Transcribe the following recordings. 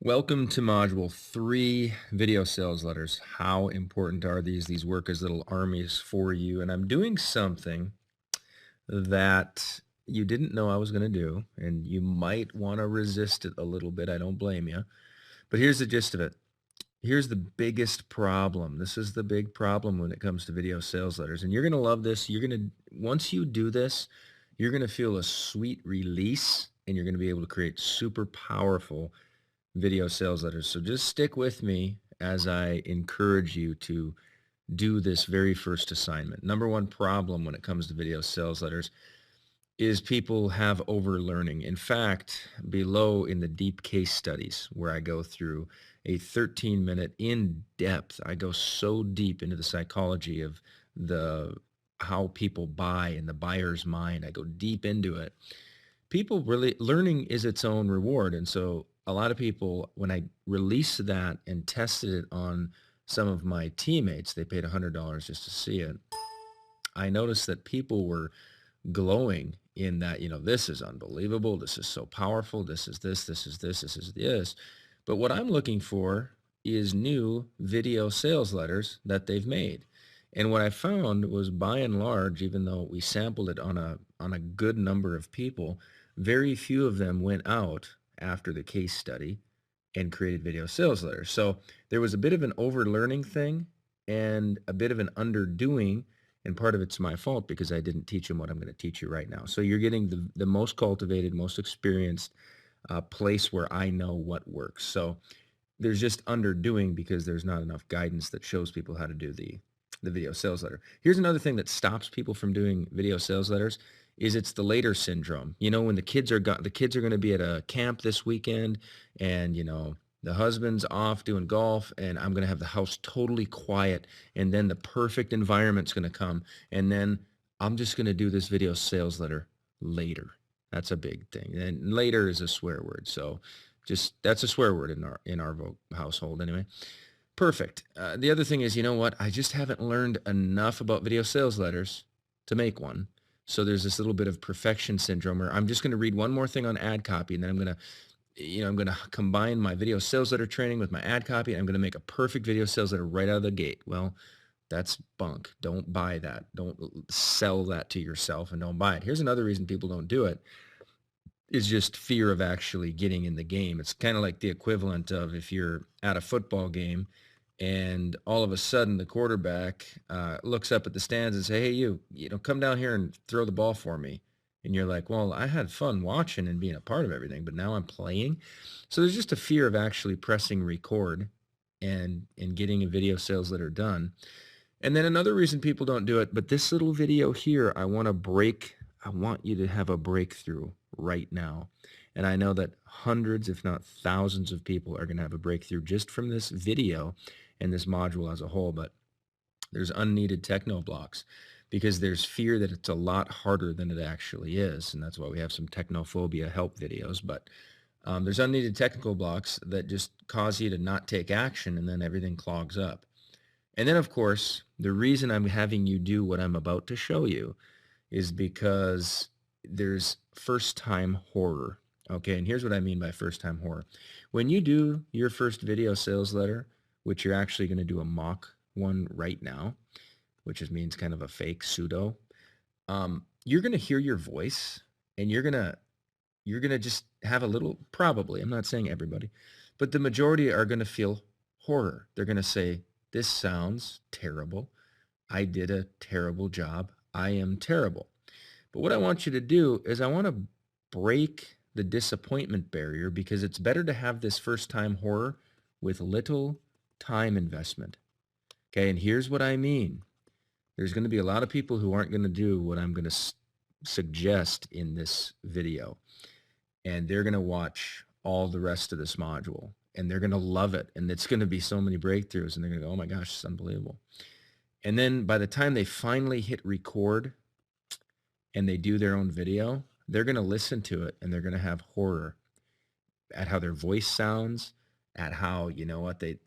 Welcome to Module 3, video sales letters. How important are these? These work as little armies for you. And I'm doing something that you didn't know I was going to do, and you might want to resist it a little bit. I don't blame you. But here's the gist of it. Here's the biggest problem. This is the big problem when it comes to video sales letters. And you're going to love this. Once you do this, you're going to feel a sweet release, and you're going to be able to create super powerful video sales letters. So just stick with me as I encourage you to do this very first assignment. Number one problem when it comes to video sales letters is people have overlearning. In fact, below in the deep case studies where I go through a 13-minute in-depth, I go so deep into the psychology of the how people buy and the buyer's mind. I go deep into it. People really learning is its own reward. And so a lot of people, when I released that and tested it on some of my teammates, they paid $100 just to see it. I noticed that people were glowing in that, this is unbelievable. This is so powerful. This is this, this is this, this is this. But what I'm looking for is new video sales letters that they've made. And what I found was, by and large, even though we sampled it on a good number of people, very few of them went out after the case study and created video sales letters. So there was a bit of an overlearning thing and a bit of an underdoing, and part of it's my fault because I didn't teach them what I'm going to teach you right now. So you're getting the most cultivated, most experienced place where I know what works. So there's just underdoing because there's not enough guidance that shows people how to do the video sales letter. Here's another thing that stops people from doing video sales letters is it's the later syndrome. When the kids are going to be at a camp this weekend, and the husband's off doing golf, and I'm going to have the house totally quiet, and then the perfect environment's going to come, and then I'm just going to do this video sales letter later. That's a big thing. And later is a swear word. So that's a swear word in our household anyway. Perfect. The other thing is, you know what? I just haven't learned enough about video sales letters to make one. So there's this little bit of perfection syndrome where I'm just going to read one more thing on ad copy, and then I'm going to combine my video sales letter training with my ad copy, and I'm going to make a perfect video sales letter right out of the gate. Well, that's bunk. Don't buy that. Don't sell that to yourself, and don't buy it. Here's another reason people don't do it is just fear of actually getting in the game. It's kind of like the equivalent of if you're at a football game and all of a sudden the quarterback looks up at the stands and say, hey, come down here and throw the ball for me. And you're like, well, I had fun watching and being a part of everything, but now I'm playing. So there's just a fear of actually pressing record and getting a video sales letter done. And then another reason people don't do it, but this little video here, I want you to have a breakthrough right now. And I know that hundreds, if not thousands of people are going to have a breakthrough just from this video and this module as a whole. But there's unneeded techno blocks because there's fear that it's a lot harder than it actually is. And that's why we have some technophobia help videos. But there's unneeded technical blocks that just cause you to not take action, and then everything clogs up. And then, of course, the reason I'm having you do what I'm about to show you is because there's first-time horror. Okay, and here's what I mean by first-time horror. When you do your first video sales letter, which you're actually going to do a mock one right now, which just means kind of a fake pseudo, you're going to hear your voice, and you're going to just have a little, probably, I'm not saying everybody, but the majority are going to feel horror. They're going to say, this sounds terrible. I did a terrible job. I am terrible. But what I want you to do is I want to break the disappointment barrier, because it's better to have this first-time horror with little time investment. Okay, and here's what I mean. There's going to be a lot of people who aren't going to do what I'm going to suggest in this video, and they're going to watch all the rest of this module, and they're going to love it, and it's going to be so many breakthroughs, and they're going to go, oh my gosh, it's unbelievable. And then by the time they finally hit record and they do their own video, they're going to listen to it, and they're going to have horror at how their voice sounds, at how, the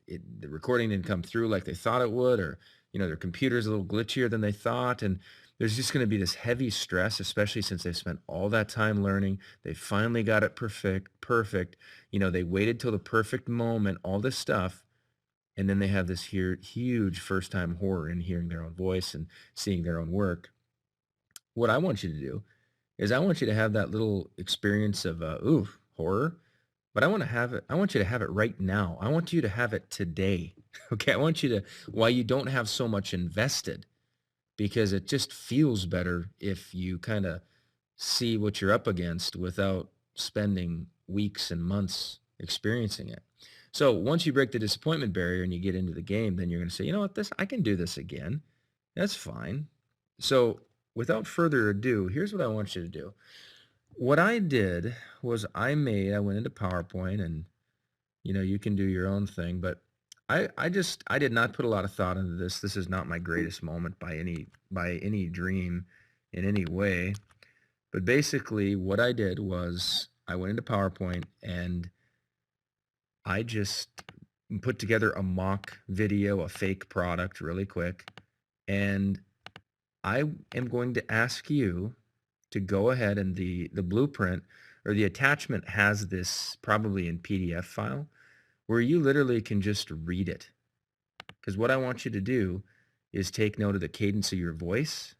recording didn't come through like they thought it would, or, their computer's a little glitchier than they thought. And there's just going to be this heavy stress, especially since they've spent all that time learning. They finally got it perfect. They waited till the perfect moment, all this stuff, and then they have this here huge first time horror in hearing their own voice and seeing their own work. What I want you to do is I want you to have that little experience of ooh, horror, but I want you to have it right now. I want you to have it today. Okay? I want you to while you don't have so much invested, because it just feels better if you kind of see what you're up against without spending weeks and months experiencing it. So once you break the disappointment barrier and you get into the game, then you're going to say, you know what, this I can do this again. That's fine. So without further ado, here's what I want you to do. What I did was I went into PowerPoint, and you can do your own thing, but I did not put a lot of thought into this. This is not my greatest moment by any dream in any way. But basically what I did was I went into PowerPoint and I just put together a mock video, a fake product really quick. And I am going to ask you to go ahead, and the blueprint or the attachment has this probably in PDF file where you literally can just read it. Because what I want you to do is take note of the cadence of your voice,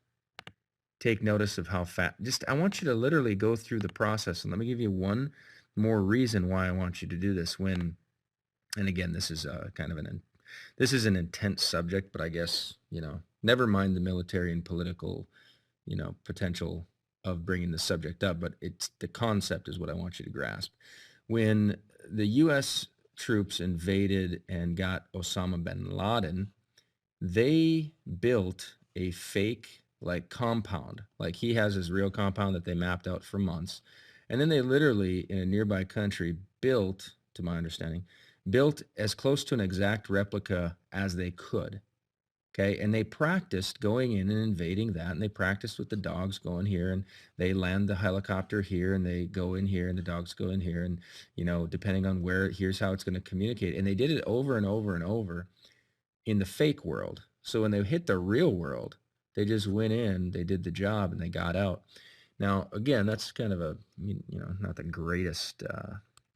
take notice of how fast, I want you to literally go through the process. And let me give you one more reason why I want you to do this and again, this is this is an intense subject, but I guess, never mind the military and political, potential of bringing the subject up, but it's the concept is what I want you to grasp. When the U.S. troops invaded and got Osama bin Laden, they built a fake compound. Like he has his real compound that they mapped out for months. And then they literally in a nearby country built, to my understanding, built as close to an exact replica as they could. Okay. And they practiced going in and invading that. And they practiced with the dogs going here, and they land the helicopter here, and they go in here, and the dogs go in here. And, depending on where, here's how it's going to communicate. And they did it over and over and over in the fake world. So when they hit the real world, they just went in, they did the job, and they got out. Now, again, that's kind of not the greatest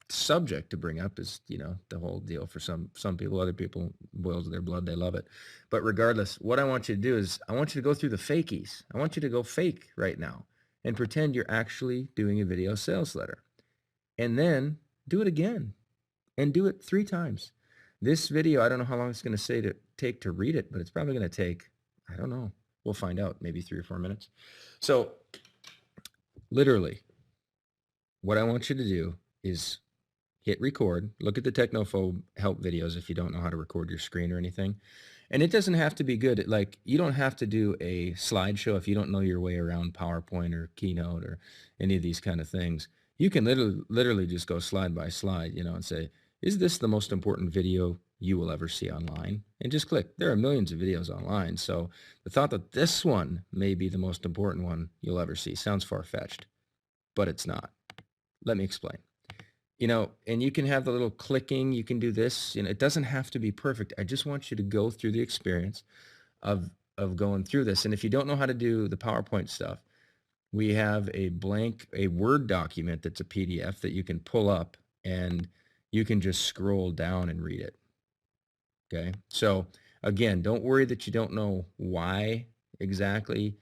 subject to bring up, is the whole deal for some people. Other people, boils their blood, they love it. But regardless, what I want you to do is I want you to go through the fakies. I want you to go fake right now and pretend you're actually doing a video sales letter, and then do it again and do it 3 times. This video, I don't know how long it's going to take to read it, but it's probably going to take, I don't know, we'll find out, maybe 3 or 4 minutes. So literally what I want you to do is hit record. Look at the Technophobe help videos if you don't know how to record your screen or anything. And it doesn't have to be good. Like, you don't have to do a slideshow if you don't know your way around PowerPoint or Keynote or any of these kind of things. You can literally just go slide by slide, and say, is this the most important video you will ever see online? And just click. There are millions of videos online. So the thought that this one may be the most important one you'll ever see sounds far-fetched, but it's not. Let me explain. And you can have the little clicking, you can do this, it doesn't have to be perfect. I just want you to go through the experience of going through this. And if you don't know how to do the PowerPoint stuff, we have a Word document that's a PDF that you can pull up, and you can just scroll down and read it. Okay. So again, don't worry that you don't know why exactly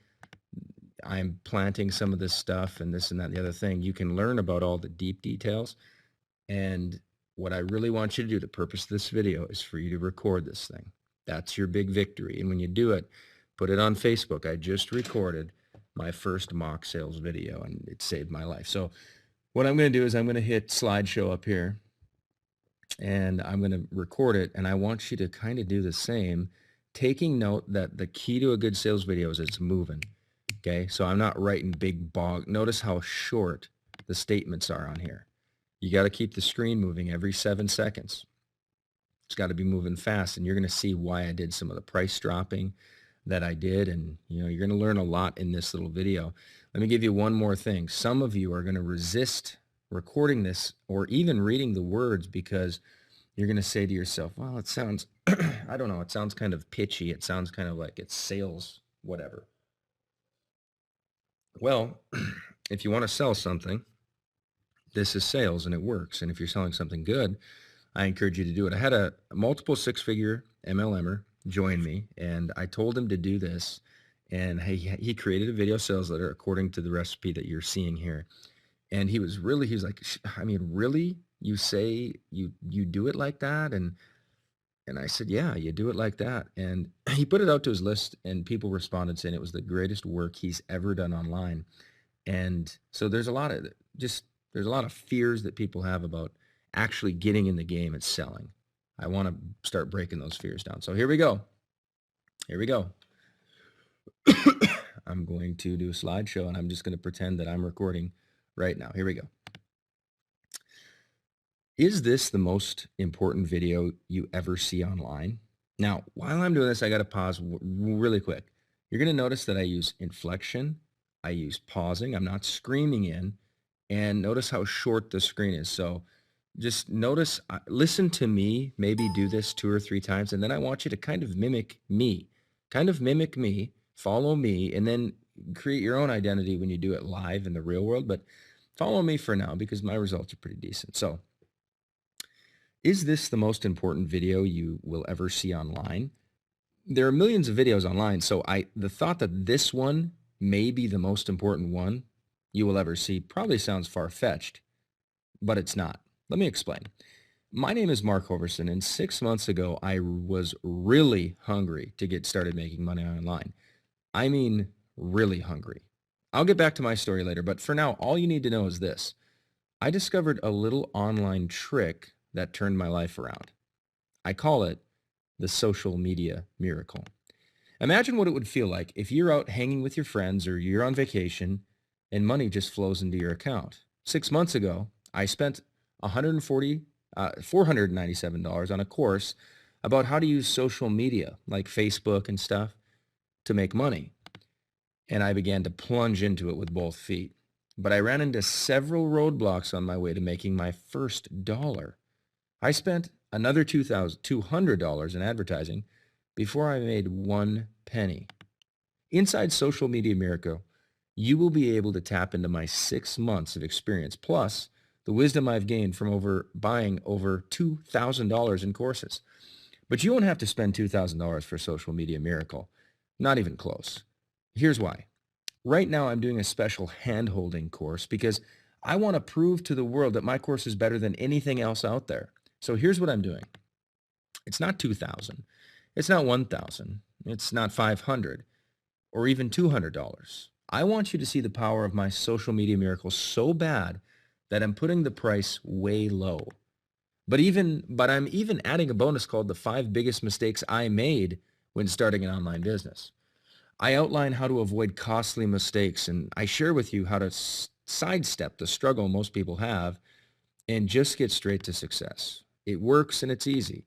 I'm planting some of this stuff and this and that and the other thing. You can learn about all the deep details. And what I really want you to do, the purpose of this video, is for you to record this thing. That's your big victory. And when you do it, put it on Facebook. I just recorded my first mock sales video, and it saved my life. So what I'm going to do is I'm going to hit slideshow up here, and I'm going to record it. And I want you to kind of do the same, taking note that the key to a good sales video is it's moving. Okay. So I'm not writing big bog. Notice how short the statements are on here. You got to keep the screen moving every 7 seconds. It's got to be moving fast, and you're going to see why I did some of the price dropping that I did, and you're going to learn a lot in this little video. Let me give you one more thing. Some of you are going to resist recording this or even reading the words, because you're going to say to yourself, well, it sounds, I don't know, it sounds kind of pitchy. It sounds kind of like it's sales, whatever. Well, if you want to sell something, this is sales and it works. And if you're selling something good, I encourage you to do it. I had a multiple six-figure MLMer join me, and I told him to do this. And he created a video sales letter according to the recipe that you're seeing here. And he was like, I mean, really? You say you do it like that? And I said, yeah, you do it like that. And he put it out to his list, and people responded saying it was the greatest work he's ever done online. And so there's a lot of fears that people have about actually getting in the game and selling. I want to start breaking those fears down. So here we go. Here we go. I'm going to do a slideshow, and I'm just going to pretend that I'm recording right now. Here we go. Is this the most important video you ever see online? Now, while I'm doing this, I got to pause really quick. You're going to notice that I use inflection. I use pausing. I'm not screaming in. And notice how short the screen is. So just notice, listen to me, maybe do this 2 or 3 times, and then I want you to kind of mimic me. Kind of mimic me, follow me, and then create your own identity when you do it live in the real world. But follow me for now because my results are pretty decent. So is this the most important video you will ever see online? There are millions of videos online, so the thought that this one may be the most important one you will ever see probably sounds far-fetched, but it's not. Let me explain. My name is Mark Hoverson, and 6 months ago, I was really hungry to get started making money online. I mean, really hungry. I'll get back to my story later, but for now, all you need to know is this. I discovered a little online trick that turned my life around. I call it the social media miracle. Imagine what it would feel like if you're out hanging with your friends or you're on vacation and money just flows into your account. 6 months ago, I spent $497 on a course about how to use social media like Facebook and stuff to make money. And I began to plunge into it with both feet. But I ran into several roadblocks on my way to making my first dollar. I spent another $200 in advertising before I made 1 penny. Inside Social Media Miracle, you will be able to tap into my 6 months of experience, plus the wisdom I've gained from buying over $2,000 in courses. But you won't have to spend $2,000 for Social Media Miracle. Not even close. Here's why. Right now, I'm doing a special hand-holding course because I want to prove to the world that my course is better than anything else out there. So here's what I'm doing. It's not 2,000. It's not 1,000. It's not 500 or even $200. I want you to see the power of my Social Media Miracle so bad that I'm putting the price way low. But I'm even adding a bonus called the 5 biggest mistakes I made when starting an online business. I outline how to avoid costly mistakes, and I share with you how to sidestep the struggle most people have and just get straight to success. It works and it's easy.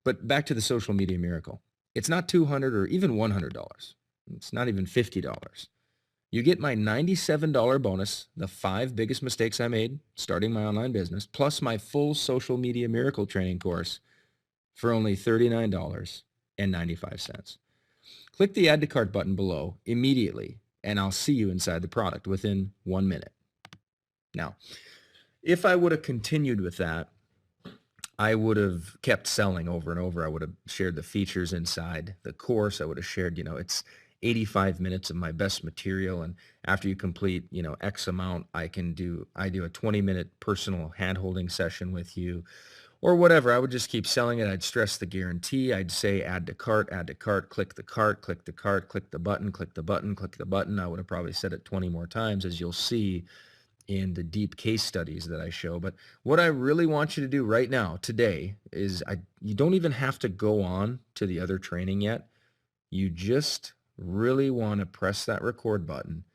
But back to the Social Media Miracle. It's not $200 or even $100. It's not even $50. You get my $97 bonus, the 5 biggest mistakes I made starting my online business, plus my full Social Media Miracle training course for only $39.95. Click the Add to Cart button below immediately, and I'll see you inside the product within 1 minute. Now, if I would have continued with that, I would have kept selling over and over. I would have shared the features inside the course. I would have shared, it's 85 minutes of my best material. And after you complete, X amount, I do a 20-minute personal hand-holding session with you or whatever. I would just keep selling it. I'd stress the guarantee. I'd say add to cart, click the cart, click the cart, click the button, click the button, click the button. I would have probably said it 20 more times, as you'll see in the deep case studies that I show. But what I really want you to do right now, today, is you don't even have to go on to the other training yet. You just really want to press that record button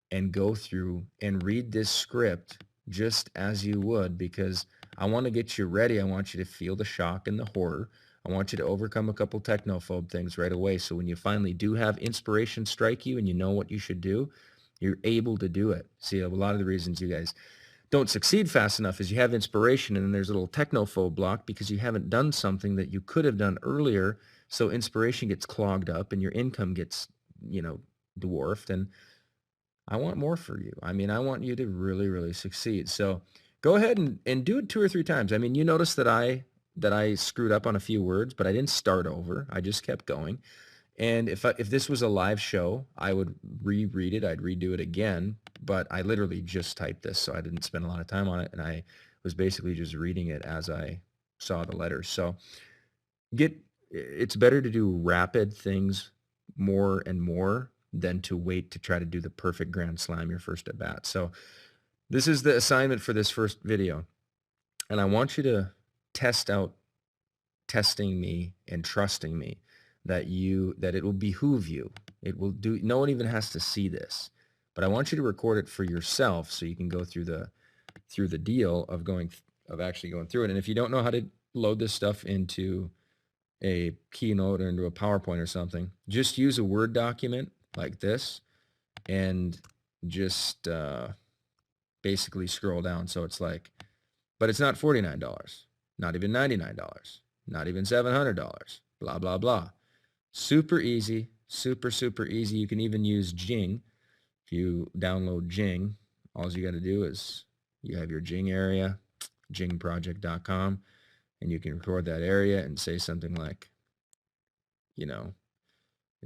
and go through and read this script just as you would, because I want to get you ready. I want you to feel the shock and the horror. I want you to overcome a couple technophobe things right away. So when you finally do have inspiration strike you and you know what you should do, you're able to do it. See, a lot of the reasons you guys don't succeed fast enough is you have inspiration and then there's a little technophobe block because you haven't done something that you could have done earlier. So inspiration gets clogged up and your income gets, dwarfed. And I want more for you. I mean, I want you to really, really succeed. So go ahead and do it 2 or 3 times. I mean, you notice that I screwed up on a few words, but I didn't start over. I just kept going. And if this was a live show, I would reread it. I'd redo it again, but I literally just typed this, so I didn't spend a lot of time on it, and I was basically just reading it as I saw the letters. So get it's better to do rapid things more and more than to wait to try to do the perfect grand slam your first at bat. So this is the assignment for this first video, and I want you to test out testing me and trusting me that it will behoove you. It will do. No one even has to see this, but I want you to record it for yourself so you can go through the deal of actually going through it. And if you don't know how to load this stuff into a Keynote or into a PowerPoint or something, just use a Word document like this and just basically scroll down. So it's like, but it's not $49, not even $99, not even $700, blah, blah, blah. Super easy, super easy. You can even use Jing. If you download Jing, all you got to do is you have your Jing area, jingproject.com, and you can record that area and say something like, it'd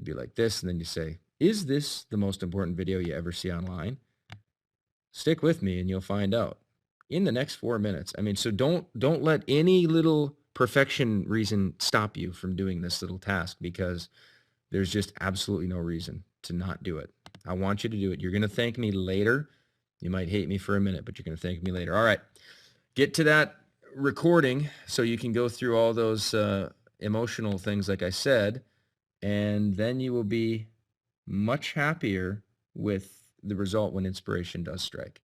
be like this, and then you say, is this the most important video you ever see online? Stick with me and you'll find out in the next 4 minutes. I mean, so don't let any little perfection reason stop you from doing this little task, because there's just absolutely no reason to not do it. I want you to do it. You're going to thank me later. You might hate me for a minute, but you're going to thank me later. All right. Get to that recording so you can go through all those emotional things like I said, and then you will be much happier with the result when inspiration does strike.